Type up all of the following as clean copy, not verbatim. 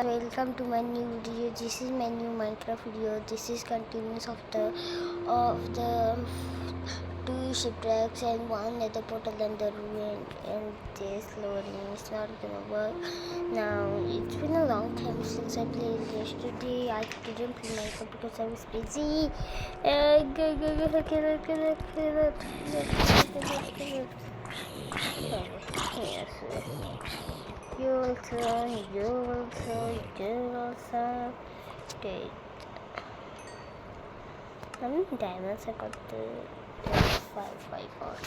Welcome to my new video. This is my new Minecraft video. This is continuous of the two shipwrecks and one nether portal and the ruin, and this loading is not gonna work. Now it's been a long time since I played yesterday. I didn't play Minecraft because I was busy. Yes. You also. Okay. How many diamonds I got? Five I got.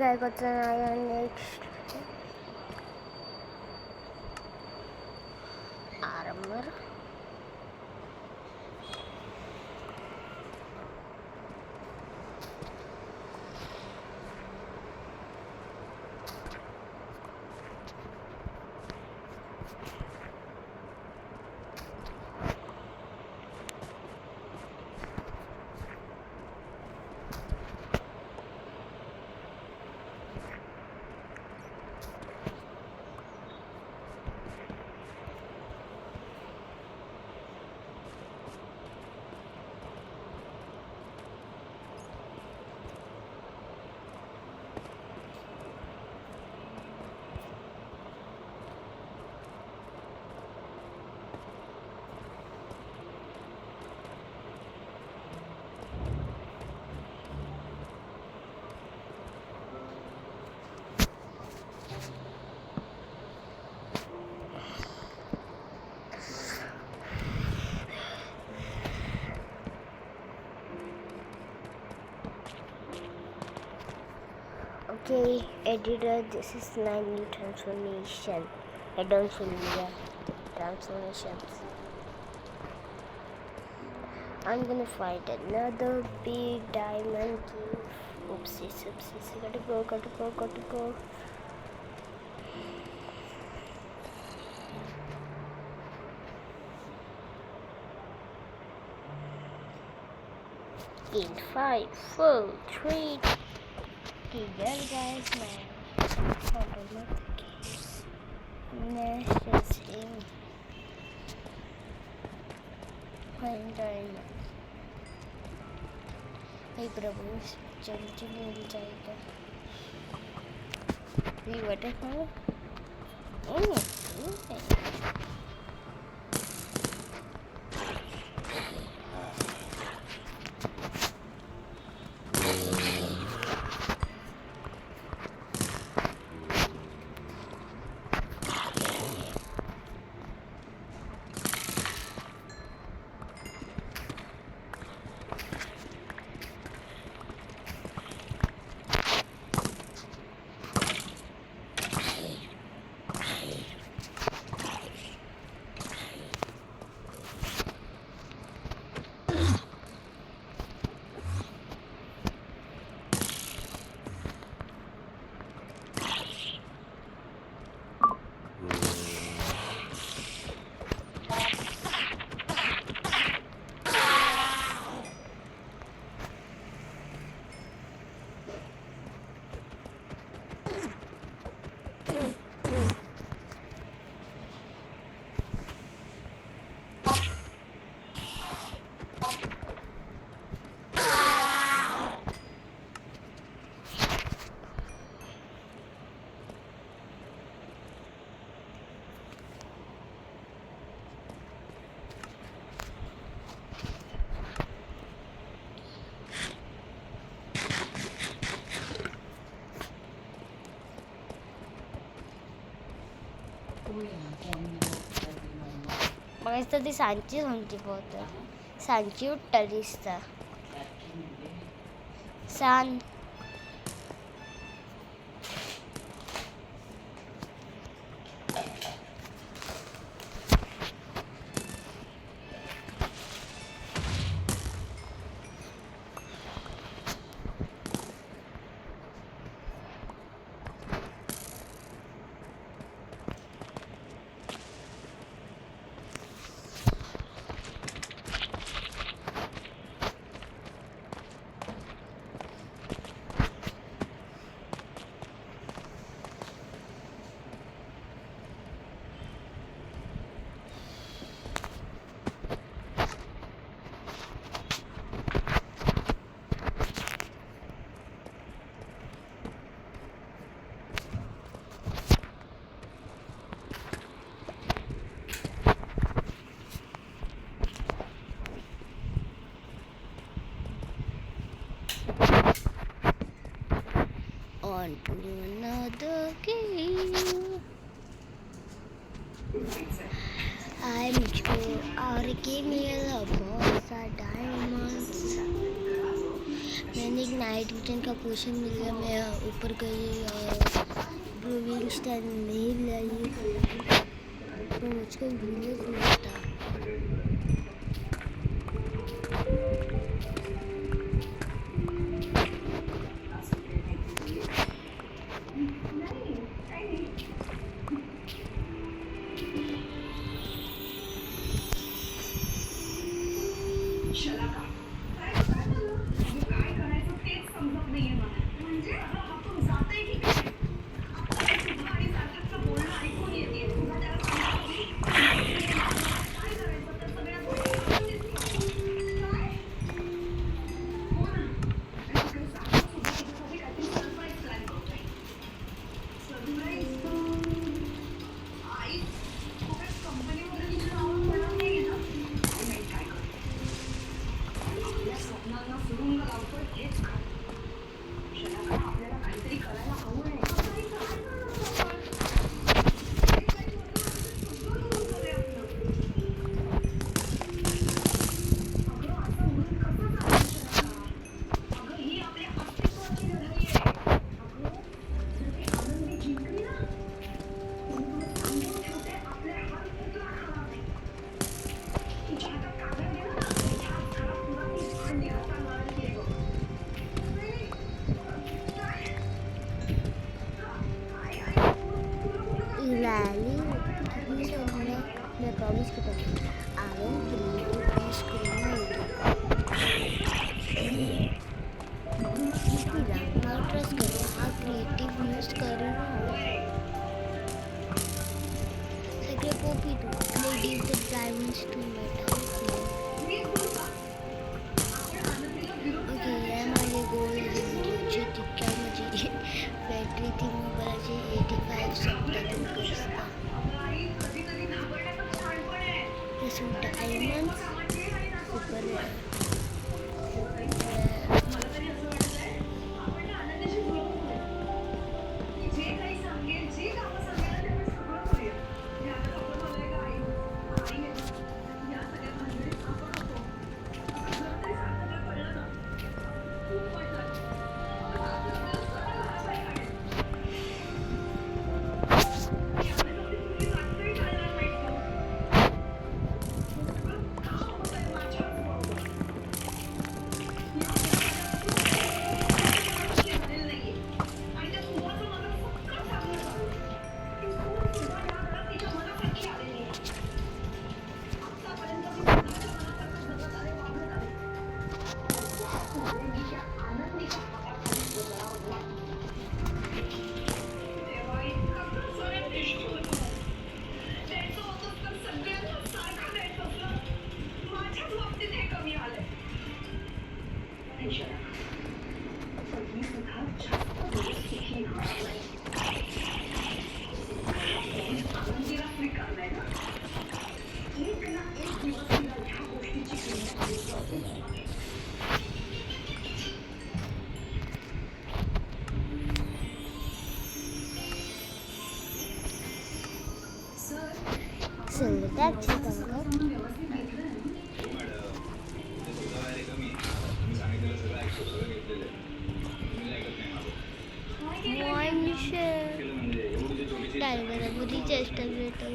I got an iron next armor. Okay, editor, this is my new transformation. I don't feel transformations. I'm gonna find another big diamond. Oopsies. Gotta go. In 5, 4, 3. Okay, there guys, my next is in find diamond. Hey प्रभु, जल्दी mill जाएगा. We waterfall. समजतं ती सांची सांची पोहतं सांची उठ्टा दिसता San on to another game. I मुझको और के मिला बहुत सा डायमंड्स मैंने एक नाइट विजन का पोशन मिल गया मैं ऊपर गई और ब्लूविंग स्टैंड नहीं लाई तो मुझको विलेज मिलता Lali, कितनी सोना मैं प्रॉमिस करता हूँ आवन प्लीज यूज करना मैं ट्रस्ट करो आप क्रिएटिव यूज करो सगळे पोपी तो they give the diamonds to metal okay या माझे गोल व्हिडिओचे तितक्या माझी बॅटरी ती मोबाईलची 85 सप्तातून करता ते suit diamonds super So that's it, Uncle. आता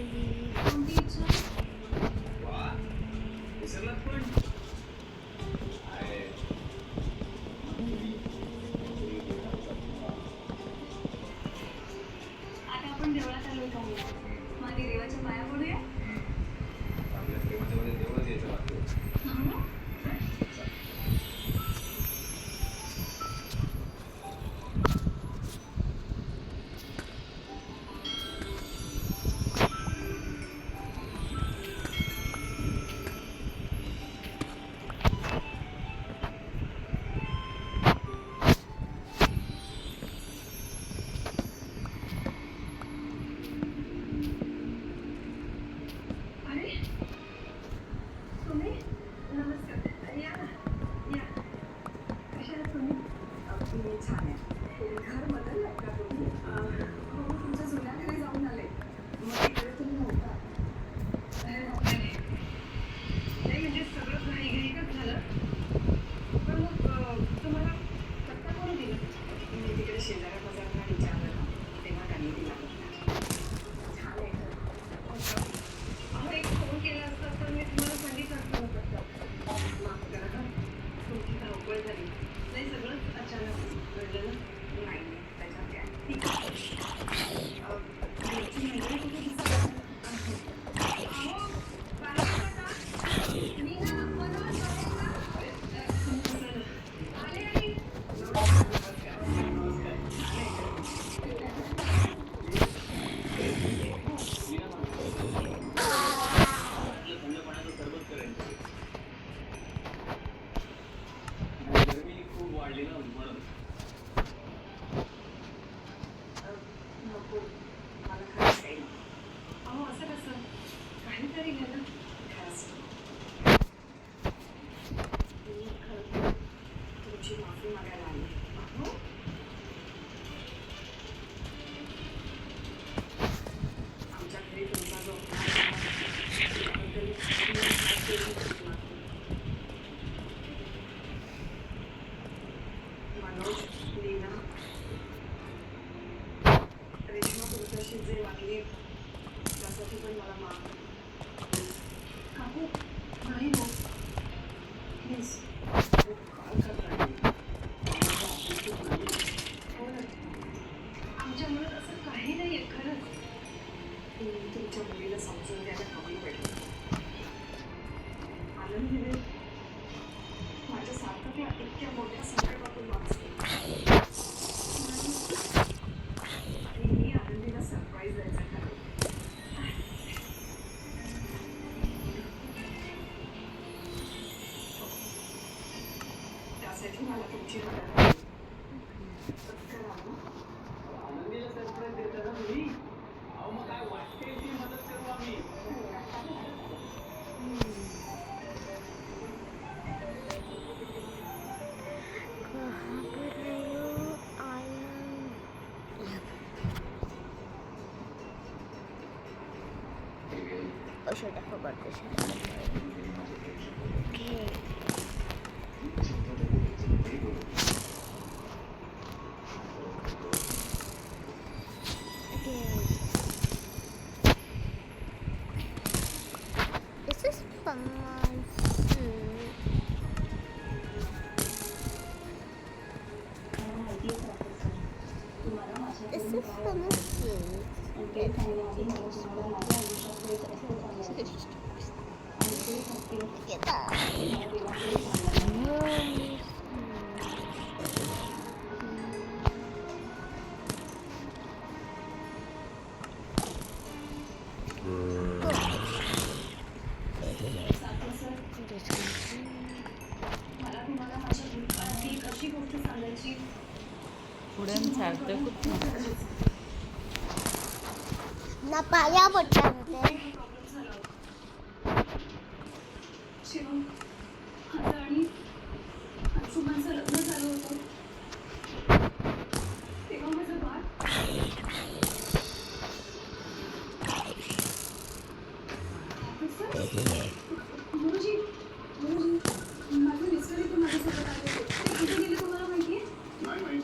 आपण देवळात आलोय का मग देवाच्या पाया पडूया. आपल्या प्रेमाच्या मध्ये देवळच यायचं लागतं. अरे तुम्ही नमस्कार या या कशा आहात तुम्ही. मी छान आहे. घर बदललं का तुम्ही. हो तुमच्या जुन्या घरी जाऊन आले मग तिकडे तुम्ही नव्हता. नाही म्हणजे सगळं घाईघाईतच झालं पण मग तुम्हाला पत्ता कोण दिला. मी तिकडे शेजाऱ्या बाजारांना विचारलं ना तेव्हा त्यांनी दिला. छान आहे घर. अहो एक फोन केला असता तर मी तुम्हाला सांगितलं असतं ना पत्ता. माफ करा का तुमची धावपळ झाली. नाही सगळंच अचानक घडलं ना. नाही त्याच्यात काय ठीक आहे. घरची मंडळी कुठे दिसत अहो बाहेर येता का. मी ना मनोज आले आणि थंड पाण्याचं सरबत करायचं. गरमी खूप वाढली ना म्हणून. नको मला खरंच काही नको. अहो असं कसं काहीतरी घ्या ना. खरंच मी खरं तुमची माफी मागायला आली. अहो आमच्या घरी तुमचा जो त्याबद्दल मनोज लीना रेश्मा तुमच्याशी जे वागली त्यासाठी पण मला माफ. काकू नाही हो प्लीज काय करताय. हो ना आमच्या मनात असं काही नाही आहे खरंच. तुम्ही तुमच्या मुलीला समजून द्यायला कमी पडलं. आनंदीने माझ्यासारखं त्या इतक्या मोठ्या संकटातून वाचले आणि मी आनंदीला सरप्राईज द्यायचं ठरवलं. त्यासाठी मला तुमची मदत हवी. करा ना. आनंदीला सरप्राईज देता ना तुम्ही. अहो मग काय वाटते ती मदत करू आम्ही. कहाँ पर है वो आलम. Oh shit, I forgot this. Okay. This is from my suit. This is from my suit. Get that. मला तुम्हाला माझ्या भूतकाळातली एक अशी गोष्ट सांगायची. पुढे चालतं खूप ना पाया पडतात ते. प्रॉब्लेम झाला होता. शिवम आता आणि अंशुमानचं लग्न झालं होतं तेव्हा माझं बाळ गुरुजी माझे मिस्टर इथे माझ्यासोबत आले होते. ते कुठे गेले तुम्हाला माहिती आहे. नाही माहित.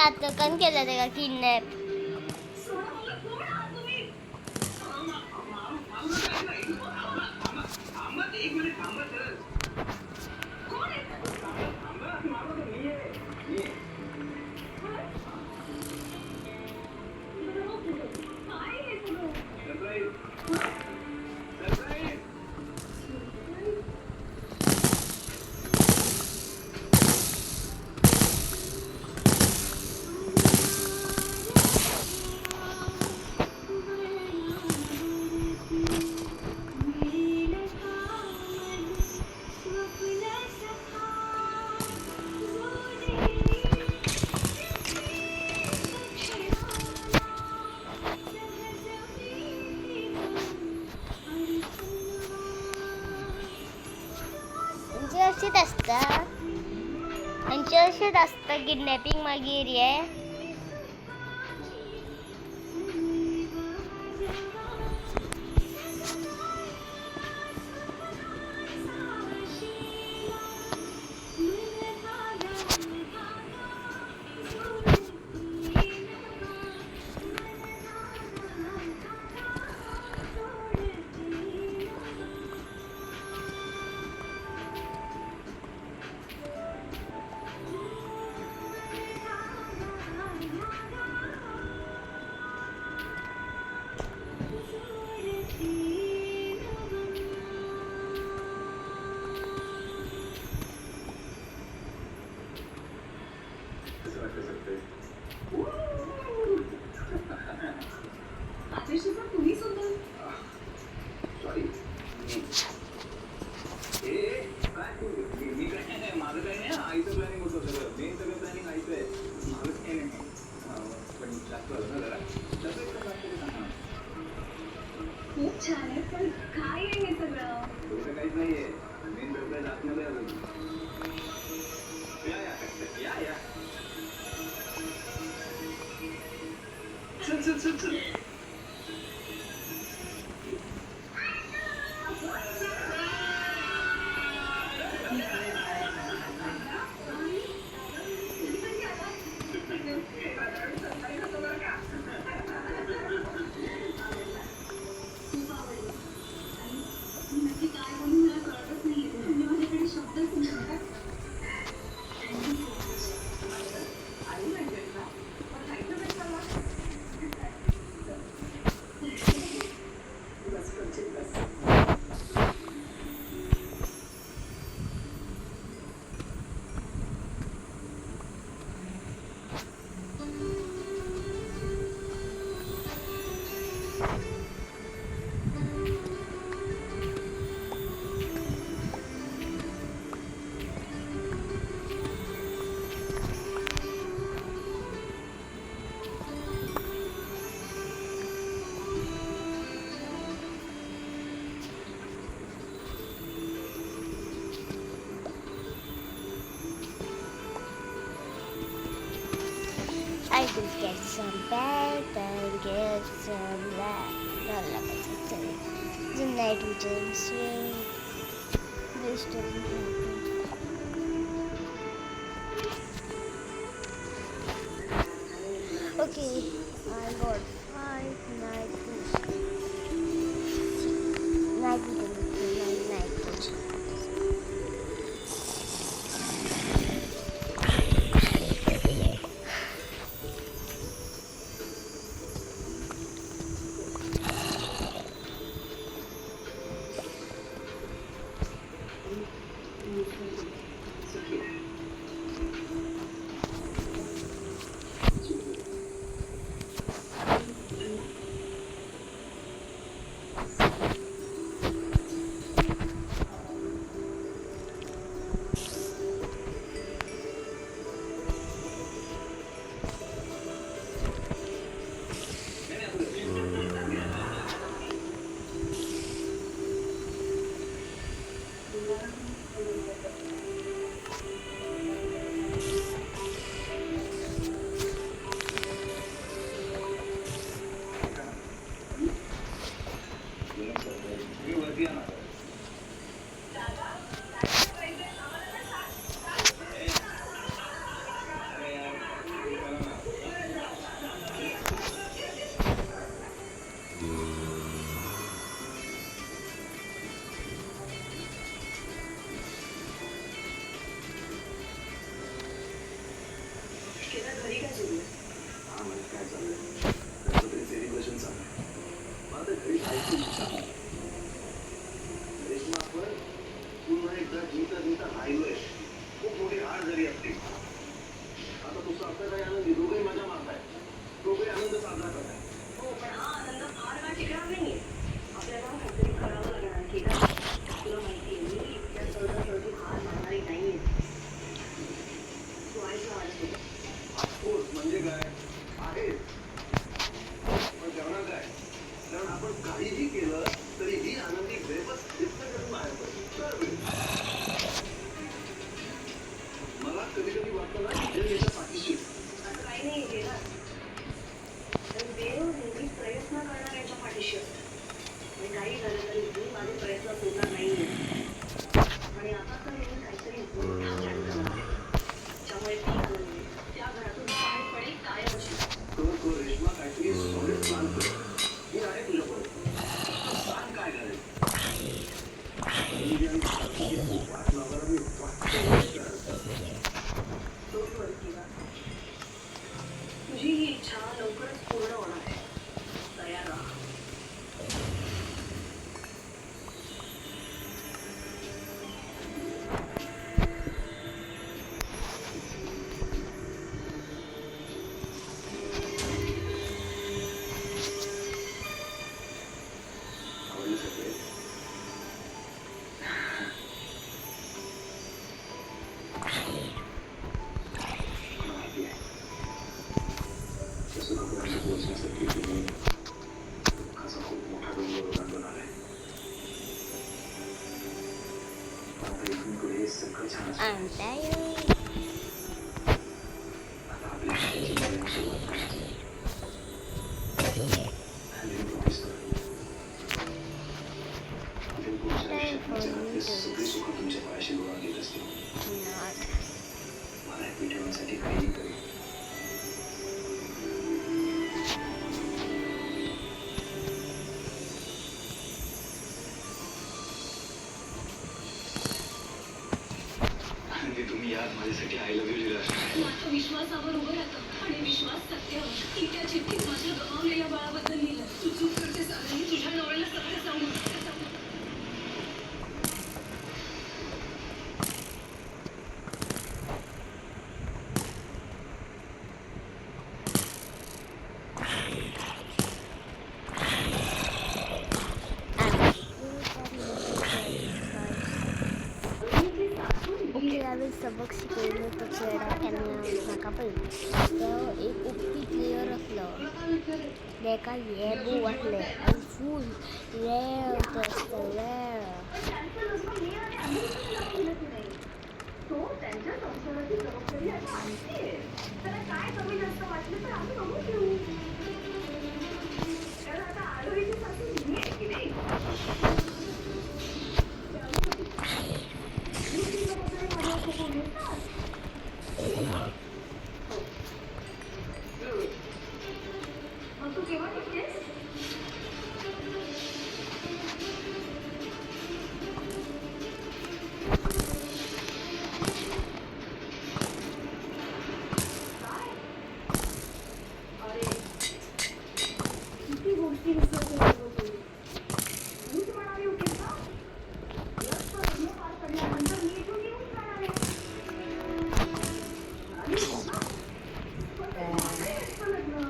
आता कण केलं त्याला किडनॅप. अशीच असता अशीच असता किडनॅपिंग मागीर हे तुम्ही सुद्धा माझं काही नाही आईचं प्लॅनिंग होतं सगळं मेन सगळं प्लॅनिंग आईचं आहे माझं काही नाही पण जास्त झालं ना जरा खूप छान आहे पण काय आहे हे सगळं तुझं काहीच नाहीये मेन सरप्राईज आतमध्ये अजून या या या चल चल चल चल I will get some bed and get some the nitrogen swing. This doesn't happen. Okay, I got 5 nitrogen. आहेच. पण जेवणार काय? कारण आपण काहीही केलं तरी ही आनंदी व्यवस्थित करून बाहेर पडते. तर वेळ. मला कधी कधी वाटतं ना की जग याच्या पाठीशी आहे. असं काही नाही गेला तर देव नेहमी प्रयत्न करणाऱ्याच्या पाठीशी असतो. आणि काही झालं तरी मी माझे प्रयत्न सोडणार नाहीये. आणि आता तर मी काहीतरी मोठा प्लॅन करणार आहे. त्यामुळे ती मुलगी त्या घरातून बाहेर पडेल कायमची. तो रेश्मा काहीतरी सॉलिड प्लान कर. मी आहे तुझ्याकडे. प्लान काय घालेल? मी आणि साक्षीची वाट लावणारा मी वाट डोंट वरी किंवा तुझी ही इच्छा लवकरच पूर्ण होणार आहे. तयार राहा. आवडलं सगळे. माहिती आहे. तसं लोकांना पोचण्यासाठी तुम्ही दुःखाचा खूप मोठा डोंगर ओलांडून आलाय. आता इथून पुढे हे सगळं छान असणार. I'm tired. आता आपल्या आयुष्याची नवीन सुरुवात करायची. आणि मी promise करतो. इथून पुढच्या आयुष्यात माझ्या हातली सगळी सुखं तुमच्या पायाशी डोळा घेत असतील. Not. मला हे ठेवण्यासाठी काहीही करेल. आणि तुम्ही यात माझ्यासाठी आय लव्ह यू लिहिलं असणार. माझ्या विश्वासावर उभं राहतं आणि विश्वास सत्यावर. की त्या चिठ्ठीत माझ्या गमावलेल्या बाळाबद्दल लिहिलं. तू चूक करतेस आणि तुझ्या नवऱ्याला सगळं सांगू. ओके यावेळी सबक शिकवलं तर चेडा त्यांना नाका पडलं. तेव्हा एक उक्ती क्लिअर असलं तेका येबू वाटले आणि फूल रेळ असतं रेळ. तो त्यांच्या संसाराची जबाबदारी आता आणखी आहे. त्याला काय कमी जास्त वाटलं तर आम्ही बघून घेऊ. कारण आता आरोग्याची सासू मी आहे की नाही. मग तू केव्हा निघतेस? काय? अरे किती गोष्टी विसरते तू. मीच म्हणाली होतीस ना लग्न लग्न पार पडल्यानंतर मी इथून येऊन जाणार आहे. आणि हो ना? पण ते माझं असतं लग्न.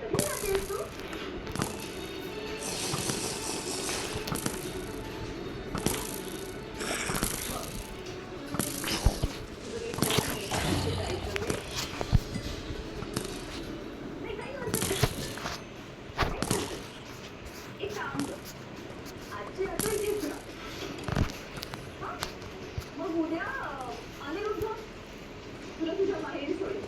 कधी जातेस तू? नाही काही हरकत नाही. एक काम कर. आजची रात्र इथेच राहा. हां? मग उद्या अनिरुद्ध तुला तुझ्या माहेरी सोडेल.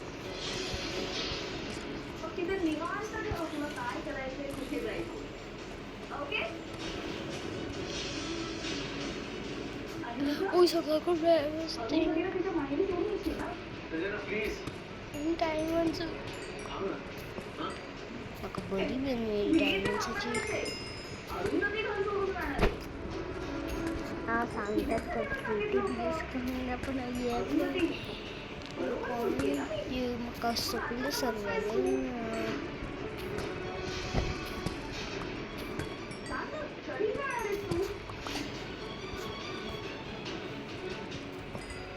मग तिथे निवांत ठरव तुला काय करायचंय कुठे जायचं. ओके? अनिरुद्ध ओय सगळं खूप व्यवस्थित अरुंधतीला तिच्या माहेरी सोडून येशील ना? त्याच्यानं प्लीज डायमंडचं थांब ना. हां? मग बरी बनवेल मी डायमंडची. अरुंधती घर सोडून जाणार आहे. हा सांगतात तर 40 दिवस कमी पण येत नाही. कोणी मग सुकलं सर्व सांग ना, कधी जाणार आहेस तू?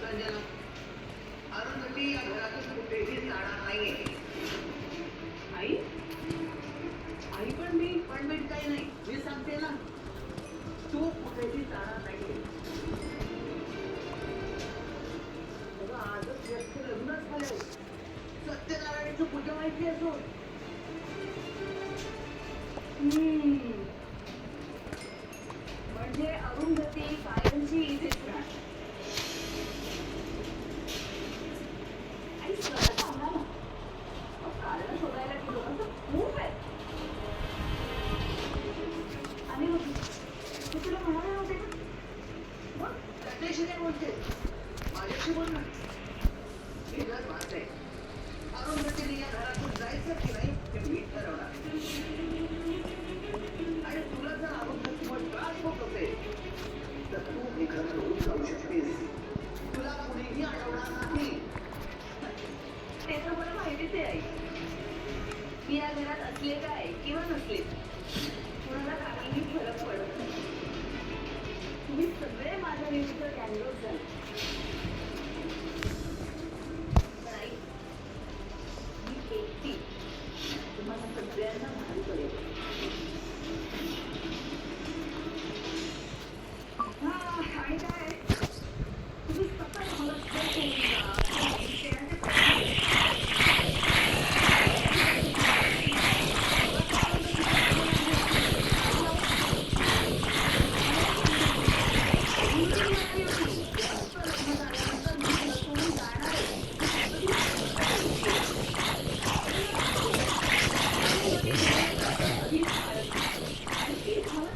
संजना, अरुंधती या घरातून कुठेही जाणार नाहीये. आई आई पण मी पण काही नाही, मी सांगते ना, तू कुठेही जाणार नाहीये. अगं, आजच व्यस्त लग्नच झालंय. सत्यनारायण तिचं कुठं माहिती असो. म्हणजे अरुंधती कायमची इथेच राहणार. आई स्वतः सांगा ना. कारण शोधायला की लोकांचं खूप आहे. आणि मग मी तुला म्हणाले नव्हते का? मग त्याच्याशी काय बोलते? माझ्याशी बोल ना. मी घर बांधते. अरुंधतीने या घरातून जायचं की नाही हे मी ठरवणार. आणि तुला जर अरुंधतीवर त्रास होत असेल तर तू हे घर सोडून जाऊ शकतेस. तुला कुणीही अडवणार नाही. ते तर मला माहितीच आहे आई. मी या घरात असले काय किंवा नसले कुणाला काहीही फरक पडत नाही. तुम्ही सगळे माझ्या विरुद्ध कॅन्डोज झाले. पण आई मी एकटी तुम्हाला सगळ्यांना भारी पडेल. आणि काय तुम्ही सतत मला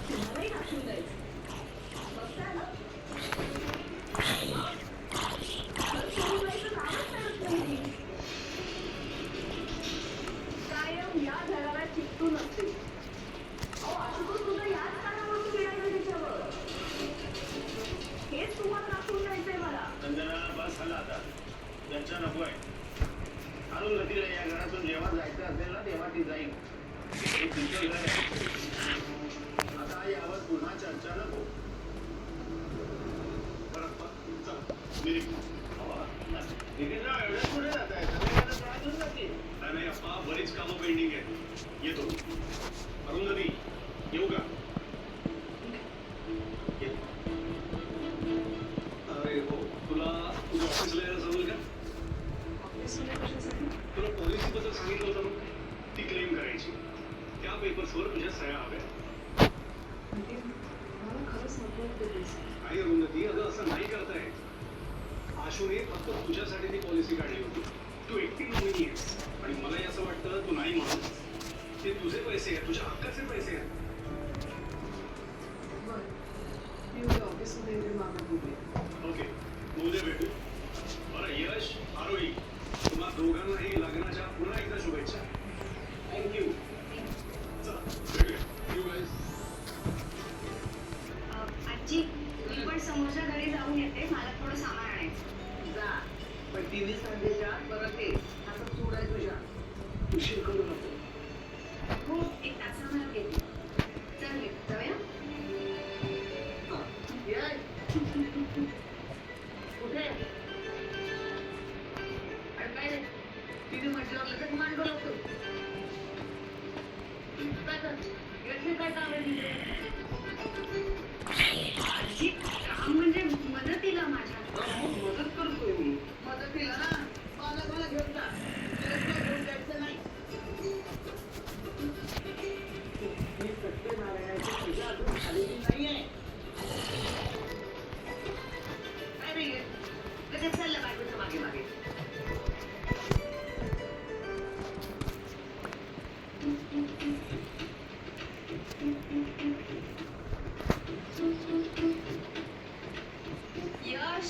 तुम्हालाही दाखवून द्यायचं. बघता ना कायम या घराला चिकटून असते. अहो असं करून तुझं याच कारणावरून मिळालं त्याच्यावर. हेच तुम्हाला दाखवून द्यायचंय मला. संजना बस झाला आता. चर्चा नकोय. अरुंधतीला या घरातून जेव्हा जायचं असेल ना तेव्हा ती जाईल. हे तिचं घर आहे. आता यावर पुन्हा चर्चा नको. बरं, चल, मी निघतो. निघितराव, एवढ्याच पुढे जात आहे. सगळ्यांना त्रासून जाते. नाही अप्पा, बरीच कामं पेंडिंग आहेत. येतो. अरुंधती येऊ का? अरे हो, तुला तुझ्या ऑफिसला यायला जमेल का? तुला पॉलिसीबद्दल सांगितलं होतं मग ती क्लेम करायची. त्या पेपर्सवर तुझ्या सह्या हव्या. काही अरुंधती, अगं असं नाही करताय. आशूने फक्त तुझ्यासाठी ती पॉलिसी काढली होती. तू एकटी नोमिनी आहेस आणि मलाही असं वाटतं तू नाही म्हणून. ते तुझे पैसे आहेत, तुझ्या हक्काचे पैसे आहेत. ओके, उद्या भेटू. बरं, यश, आरोही, तुम्हा दोघांनाही लग्नाच्या पुन्हा एकदा शुभेच्छा. थँक्यू. चला भेटूया. You guys. आजी मी पण समोरच्या घरी जाऊन येते. मला थोडं सामान आणायचं. जा. पण 23 तारखेच्या आत परत ये. आता सूड आहे तुझ्या. उशीर करू नको. हो, एक तासाभरात येते. चल ये, जाऊया. ये. कुठे? अरे काय रे? तिने म्हटल्यावर लगेच मांडो लागतो. काय कर? यातले काय काम आहे तिथे? आजी काम म्हणजे मदतीला माझ्या. मदत करतोय मी. मदतीला ना मला घेऊन जा. घेऊन जायचं नाही. मी सत्यनारायणाची पूजा अजून झालेली नाहीये. काय नाहीये? लगेच चाललं बायकोच्या मागे मागे. यश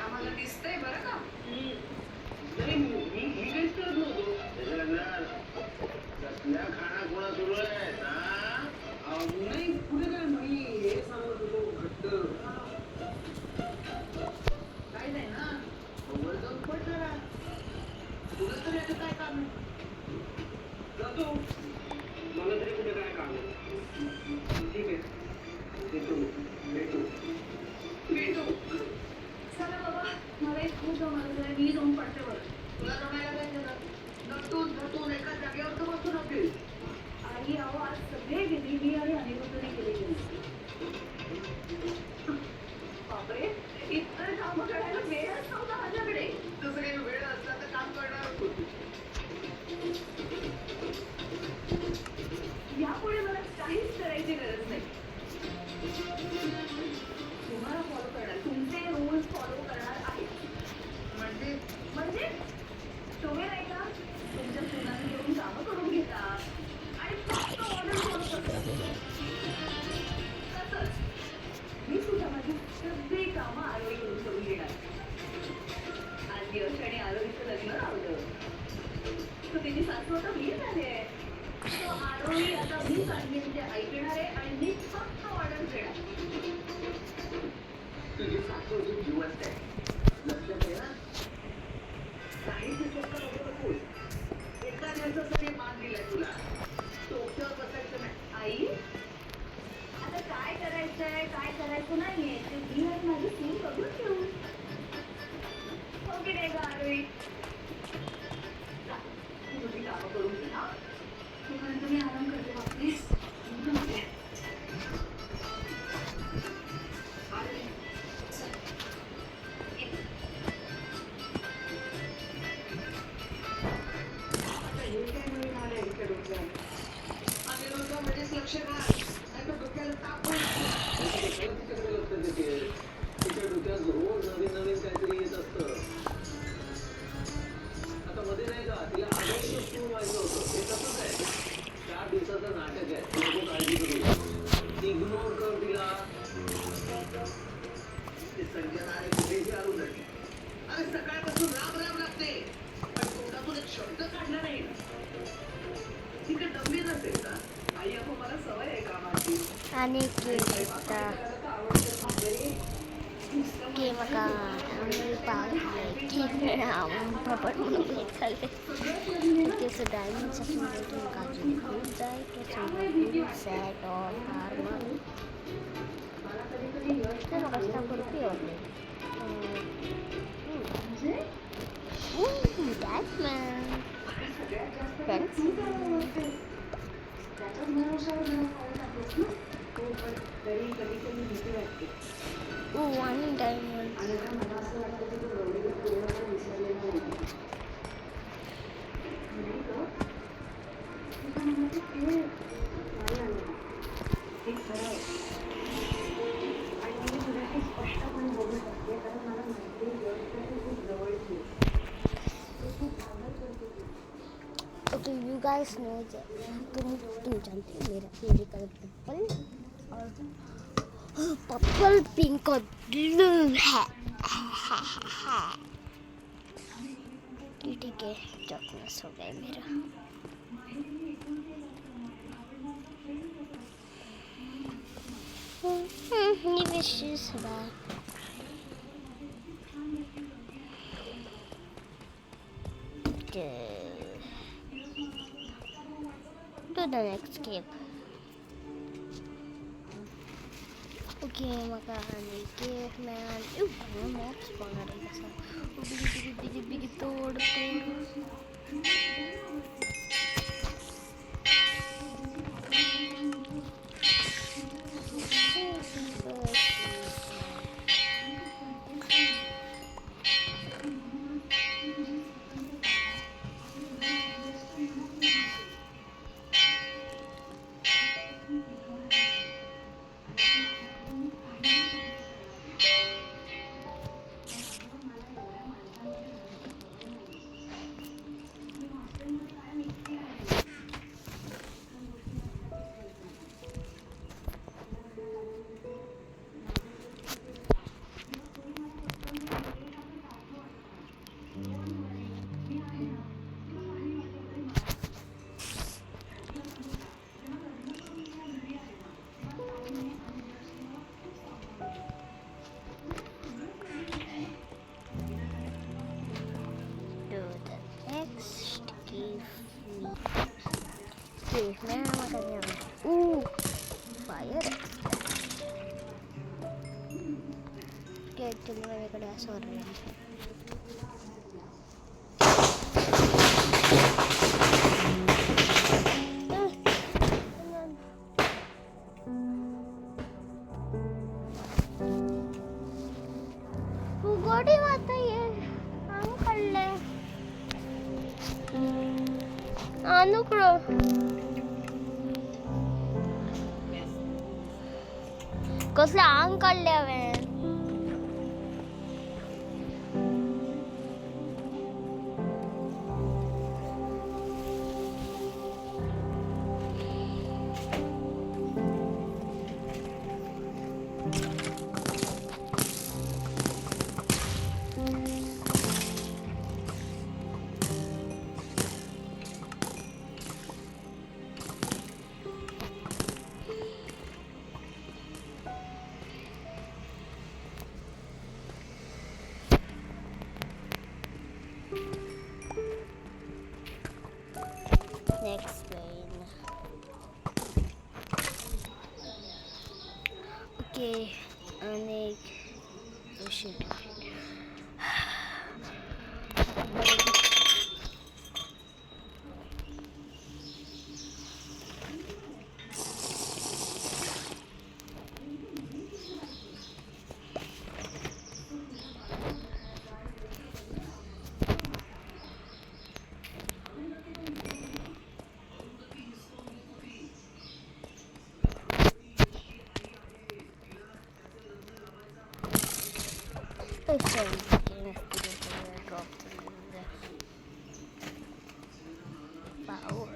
आम्हाला दिसतंय बरं का. नाही मी काहीच करत नव्हतो. कसल्या खाना खुणा सुरू आहेत ना? नाही पुढे काय मी हे सांगत होतो घट्ट. काय नाही ना वर जाऊन पड जरा. तुला तर याचं काय काम आहे? जातो. मला तरी कुठे काय काम आहे? ठीक आहे भेटू. चला बाबा, मला एक खूप जमायचं आहे. मी जाऊन पडते बरं. तुला जमायला काय झालं? नटून एका जागेवर तर बसून होती. आई अहो आज सगळे गेली. मी आणि अनिरुद्धने केले गेले. बापरे, इतर कामं करायला वेळच नव्हता माझ्याकडे. जसं काही वेळ असला तर काम करणार होती. तिची सासू आता मी झाले तो आरोही आता मी काढली म्हणजे ऐकणार आहे आणि मी फक्त ऑर्डर देणार. तुझी सासू अजून जिवंत आहे, लक्षात आहे ना? काहीच चक्कर नको नकोस. एका दिवसाचा मी मान दिलाय तुला, डोक्यावर बसायचं नाही. आई आता काय करायचंय काय करायचं नाहीये ते मी आणि माझी सून बघून घेऊ. हो की नाही ग आरोही? जा, तू तुझी कामं करून घे ना. तोपर्यंत मी आराम करते वापस. आता हे काय नवीन आलंय इतक्या डोक्यात? आणि डोक्यामध्येच लक्ष घाल, नाहीतर डोक्याला ताप होईल. कशाला तिच्याकडे लक्ष देते? तिच्या डोक्यात रोज नवीन नवीन काहीतरी येत असतं. आता मध्ये नाही का तिला आदर्श स्कूल व्हायचं होतं, हे तसंच आहे. 4 दिवसाचं नाटक आहे, नको काळजी करू. इग्नोर कर तिला. ते संजना आणि कुठेही आलो नाही. अरे सकाळपासून राम राम लागते, पण तोंडातून एक शब्द काढला नाही. तिकडे दंबी नसेल का? आई आपण मला सवय आहे कामाची. आणि गेम का आम्ही पाहिजे की पपट म्हणून चालले त्याचं डायमंडचं तुम्ही काळजी घेऊन जाय तो सॅट ऑर हार्मर ते मग कसा करते फ्रेंड्स तरी कधी कधी भीती वाटते. आणि डायमंड आणि मला असं वाटतं की तो गौरीला पूर्णपणे विसरलेला नाही. नाही ग, तुझ्या मनाची खेळ नाही आणला. हे खरं आहे. आणि मी तुला हे स्पष्टपणे बोलू शकते कारण मला माहिती आहे गौरीसाठी खूप जवळची आहे. तू खूप आदर करते ती. Okay, you guys know that तुम जानते हो मेरी कलर पर्पल और पर्पल पिंक और ब्लू है. ठीक है चॉकलेट्स हो गया मेरा. ये विशेष है to the next cave. Okay, maka ani cave man. Mobs spawner hai ऐसा. Big तोड़. मैं फायर एक्चुअली माझ्याकडे असं ऑर्डर गोडी माता ये आम खाल्ले अनुकरो कसले आंग काढले हांवें explain. Okay, आणि oh shit. Power.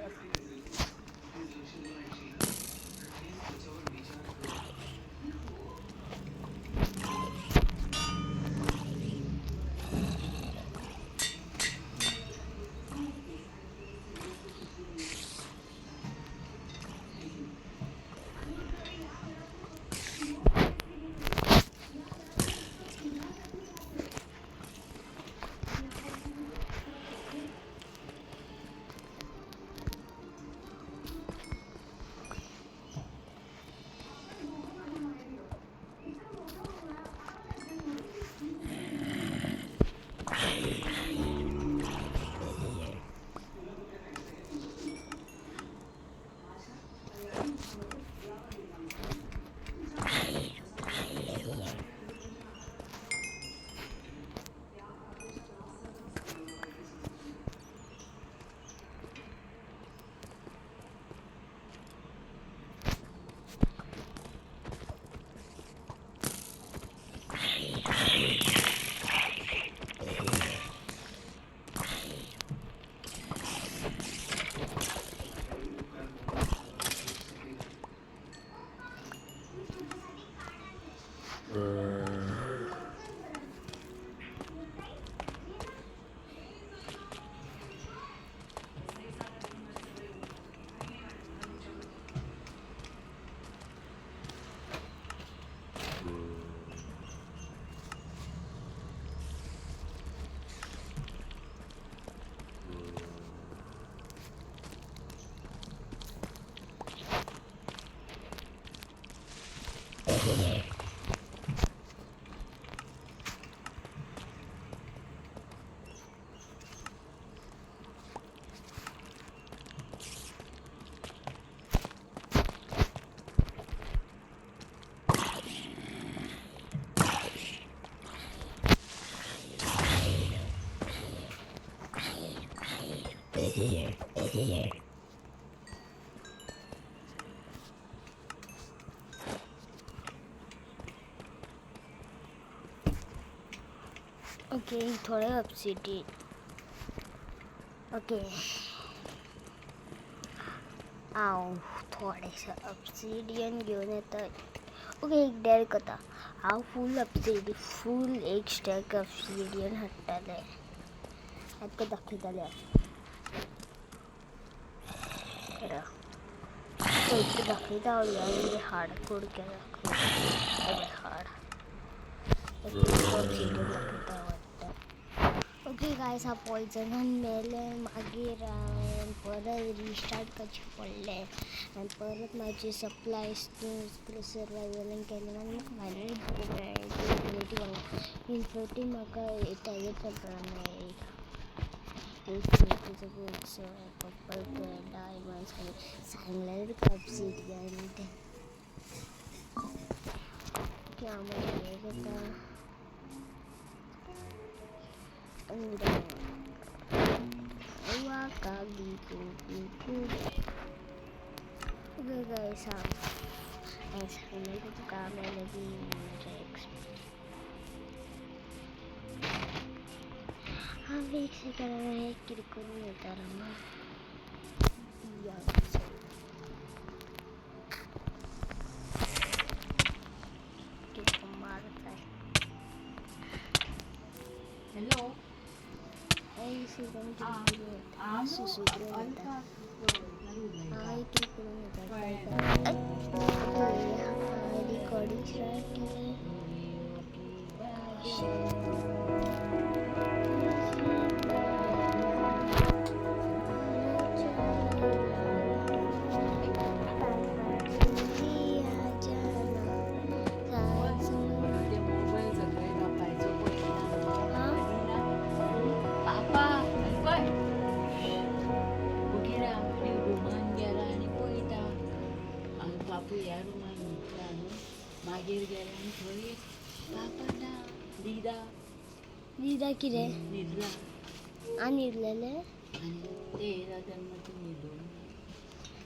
ओके थोडे obsidian. ओके आव थोडेसे obsidian घेऊन येतात. ओके एक डेअर करता हांव फूल एक स्टॅक obsidian हाडटाले आतां दाखयताले दाखयता हांव हार्डकोर केला हार्ड obsidian दाखयता वाटतं. ओके गायस हा पॉयझनान मेले मागीर परत रिस्टार्ट करचे पडले आनी परत म्हाजी सप्लायज सर्वायवलान केले आनी म्हाका फायनली इन्फर्टी म्हाका तेजे पडटा मेळ्ळी इन्फर्टीचो बुक्स पर्पल डायमंड्स आनी सांगलें तुका obsidian ते ओके हांव मागीर हें करता Okay guys, सांगले तुका मेले की हांव एक सेकंड एक कितें करून येता रमा मारताय हॅलो एक सेकंड करून येता सुसुकरून येता एक करून येता रिकॉर्डिंग स्टार्ट केली मागीर गेले आनी थंय बापाडा दिदा कितें न्हिदला आनी न्हिदलेले आनी ते येयला तेन्ना तूं न्हिदून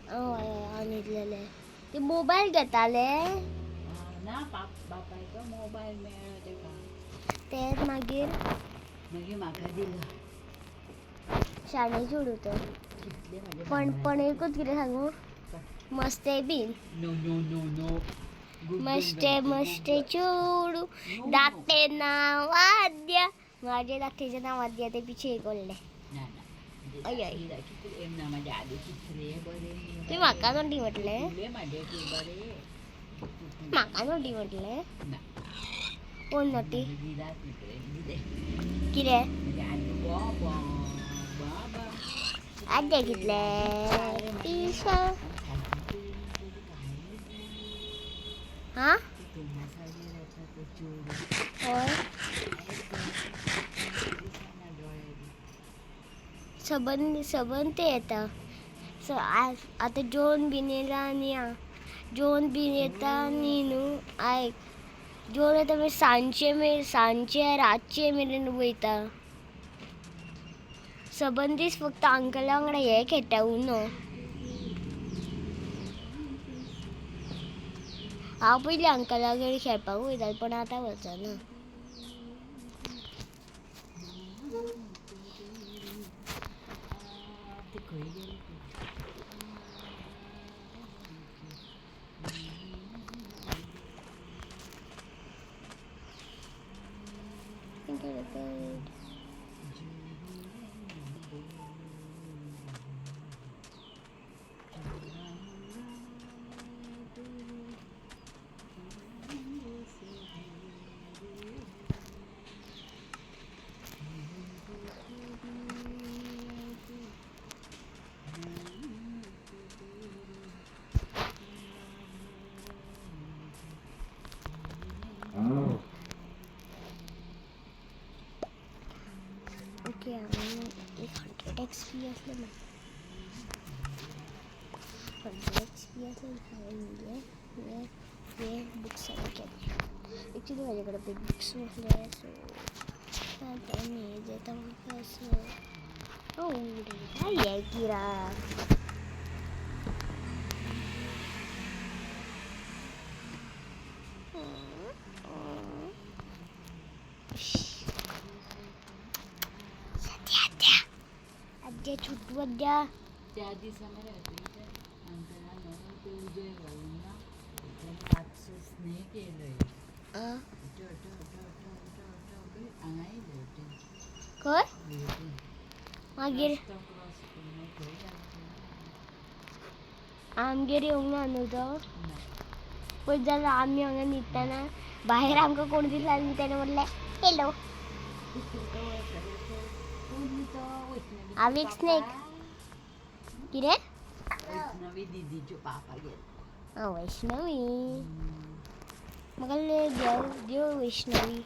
हय हांव न्हिदलेले ते मोबायल घेताले ना बापायचो मोबायल मेळ्ळो तेका तेच मागीर मागीर म्हाका दिलो शाणे चेडूं तो कितले म्हाजे पण एकूच कितें सांगू मस्ते बीन नो नो नो नो मस्ते चेडूं धाकटें नांव वाद्य म्हाजे धाकटेचें नांव वाद्य ते पिछे कोल्ले अय अय कितले ना म्हाजे आदी कितले बरे तुवें म्हाका नोटी म्हटलें तुले म्हाजे बरे म्हाका नोटी म्हटलें ना कोण नोटी दिदात कितले कितें म्हाजे आदी बाबा बाबा आद्य कितले पिशा हा हय सबन ते येता आतां जेवण बीन येयला आनी जेवण बीन येता आनी न्हू आयक जेवण येता मागीर सांजचे रातचे मेरेन वयता सबन दीस फक्त अंकला वांगडा हे खेळटा उनो हांव पयलीं अंकला कडेन खेळपाक वयतालें पण आतां वचना ते खंय गेले ओके हांवें 100 XP असलें 100 XP असलें हांवें हे बुक्स केले एक्चुली म्हाजे कडेन पळय बुक्स नासले सो आतां हे जाता म्हाका सो हे किरा आद्या छुट्टू आद्या त्या दिसा मरे हातूंत अंकला न्हू ते उजय घालून ना राक्षस न्ही केलंय हांगा येयले खंय मागीर आमगेर येवंक ना न्हू तो पळय जाल्यार आमी हांगा न्हिदताना भायर आमकां कोण दिसला आनी तेणें म्हणलें हॅलो हांव एक स्नेक कितें वैष्णवी दिदीच्यो पापा गेले वैष्णवी म्हाका देव वैष्णवी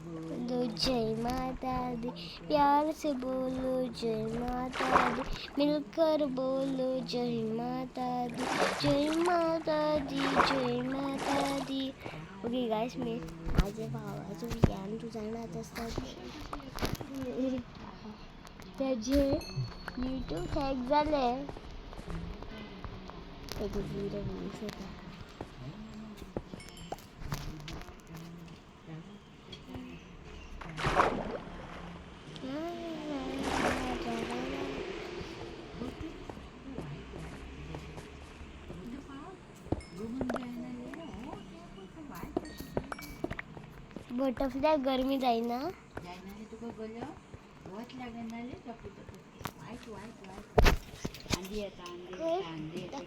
बोलो जय माता दी प्यार से बोलो जय माता दी मिलकर बोलो जय माता दी जय माता दी जय माता दी ओके गाइस मी माझ्या भावाचं ज्ञान तू जाणत असतात त्याचे यूट्यूब हॅक झाले एक व्हिडिओ होता बटरफ्लाय गरमी जायना जायनाले तुका गलो वत लागनाले वायट वायट वायट आंधी येता आंधी येता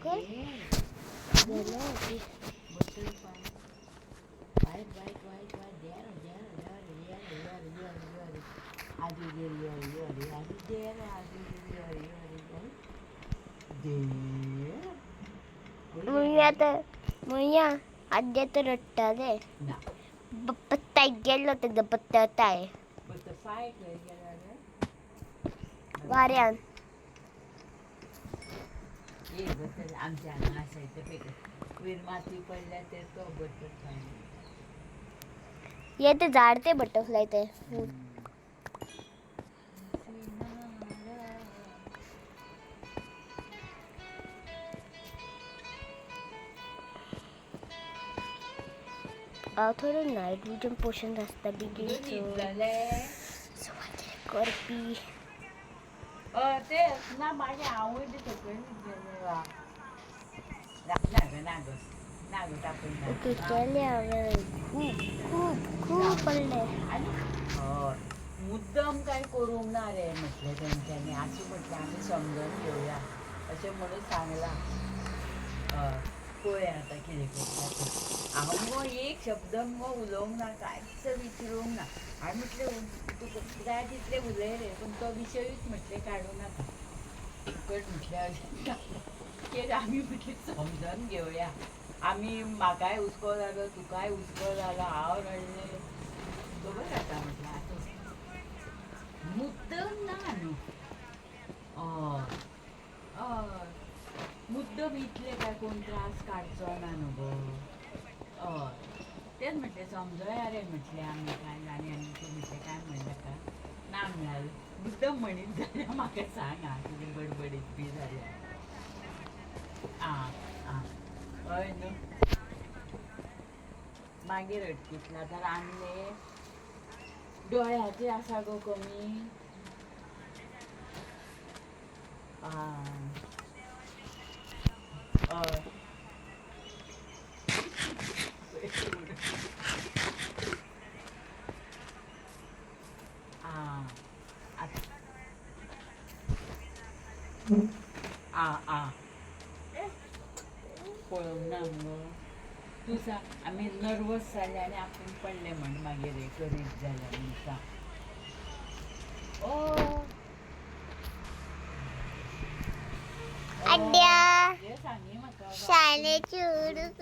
बटरफ्लाय वायट वायट वायट वायट देर आजू देर आजू देर आजू देर मुया आद्या तर रडटाले पत्ता गेलो तेजो पत्ताय बटरफ्लाय खंय गेलो रे वाऱ्यान एक बद्दल आमच्या हांगा असायचं पळय वयर माती पडल्या ते तो बद्दल सांगलें. ये ते झाड ते बटरफ्लाय ते थोडे नायट्रोजन पोषण असता बिगीन करपी ते ना माझ्या आवड सकयल नाग टाकून ओके केले हांवें खूप पडले. हय मुद्दम काय करूंक ना रे म्हटलें तेंच्यांनी अशें म्हटलें आमी समजून घेवया अशें म्हणून सांगलां. हय पळय आतां कितें करता तें. हांव मुगो एक शब्द मुगो उलोवंक ना कांयच विचारूंक ना. हांवें म्हटलें तुका जाय तितलें उलय रे पूण तो विशयूच म्हटलें काडूं नाका. फुकट म्हटलें अशें कित्याक आमी म्हटलें समजून घेवया. आमी म्हाकाय हुस्को जालो तुकाय हुस्को जालो हांव रडलें खबर जाता म्हटलें आतां मुद्दम ना न्हू. हय हय मुद्दम इतले काय कोण त्रास काडचो ना न्हू गो. हय तेच म्हटलें समजोया रे म्हटलें आमी काय आनी तूं म्हटलें काय म्हणलें का ना म्हळ्यार मुद्दम म्हणीत जाल्यार म्हाका सांग आं कितें बडबडीत बी जाल्यार. आं आं हय न्हू. मागीर हटकितलें आतां रांदलें दोळ्याचें आसा गो कमी. आं हय आं आं आं पळोवंक ना मुगो. तूं सांग आमी नर्वस जाले आनी आपूण पडलें म्हण मागीर हें करीत जाल्यार म्हूण सांग. आड्या हें सांगी म्हाका शाळेची उडूक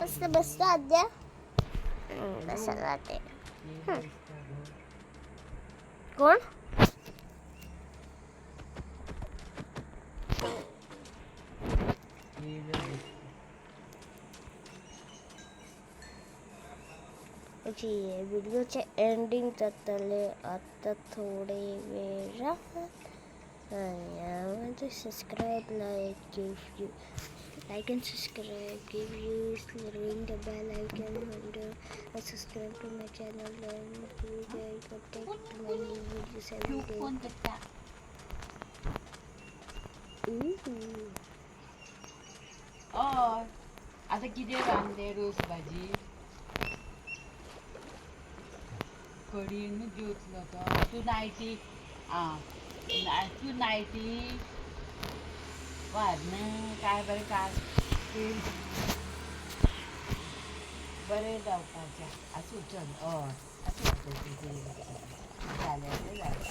कसं बसता आद्या बसला ते कोण व्हिडिओचे एंडिंग जातले आता थोडे वेळात. Subscribe like and subscribe, give you ring the bell icon and subscribe to my channel and you guys contact my new videos every day. आता कितें रांदलें रोस भाजी कढीनूच जेवतलो तो. तूं नायटी तूं नायटी वाजना काय बरें कास बरें जावपाचें आसूं चल. हय आसूं जालें तें जालें.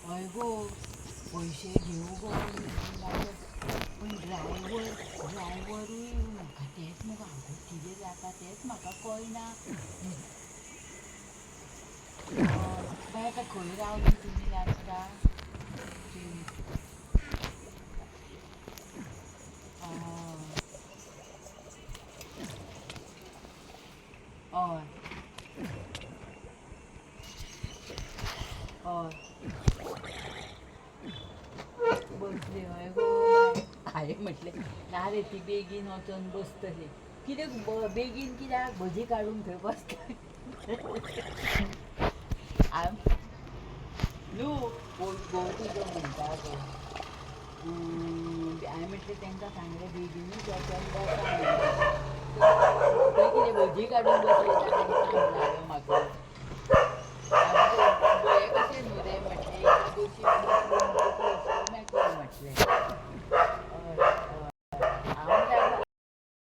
हय गो पयशे घेवं गो पूण ड्रायव्हरूय म्हाका तेंच मुगो हांव कितें जाता तेंच म्हाका कळना. बाय आतां खंय रावली तुमी लास्टा. हय बसली हय गो हांवें म्हटलें ना रे ती बेगीन वचोन बसतली. कित्याक बेगीन कित्याक भजी काडून थंय बसता न्हू कोण तुजो म्हणटा तो. हांवें म्हटलें तांकां सांगलें बेगीनूच वचोन बसा थंय कितें भजी काडून बसयता काय काम लागो म्हाका.